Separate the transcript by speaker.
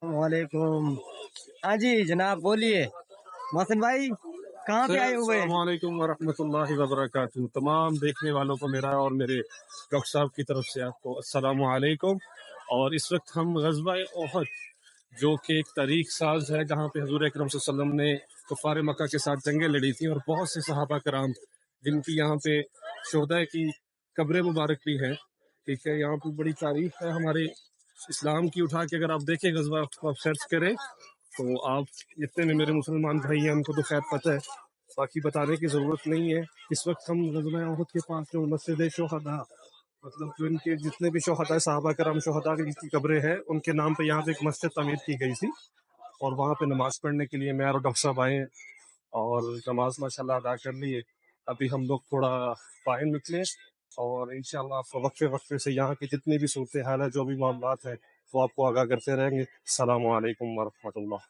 Speaker 1: वालेकुम। हाँ जी जनाब बोलिए। मोहसिन भाई कहाँ पे आए हुए हैं?
Speaker 2: अस्सलामुअलैकुम वरहमतुल्लाहि वबरकातुहू। तमाम देखने वालों को मेरा और मेरे डॉक्टर साहब की तरफ से आपको अस्सलामुअलैकुम। और इस वक्त हम ग़ज़वा ओहद, जो कि एक तारीख साज है जहाँ पे हज़ूर अकरम सल्लल्लाहु अलैहि वसल्लम ने कुफ़ार मक्का के साथ जंगें लड़ी थी, और बहुत से सहाबा कराम जिनकी यहाँ पे शोहदा की कब्र मुबारक भी हैं। ठीक है, यहाँ पे बड़ी तारीख है हमारे इस्लाम की। उठा के अगर आप देखें ग़ज़वा को आप सर्च करें तो आप, जितने भी मेरे मुसलमान भाई हैं उनको तो खैर पता है, बाकी बताने की ज़रूरत नहीं है। इस वक्त हम ग़ज़वा ओहद के पास जो मस्जिद शुहदा, मतलब जो इनके जितने भी शोहदा सहाबा करम शोहदा की जिनकी कब्रें हैं उनके नाम पे यहाँ पे एक मस्जिद तमीर की गई थी, और वहाँ पे नमाज पढ़ने के लिए मैं और डॉक्टर साहब आए हैं और नमाज माशाल्लाह अदा कर लिए। अभी हम लोग थोड़ा बाहर निकले और इंशाल्लाह वक्फे वक्फे से यहाँ की जितनी भी सूरत हाल है, जो भी मामलात है, वो आपको आगाह करते रहेंगे। अस्सलामु अलैकुम वरहमतुल्लाह।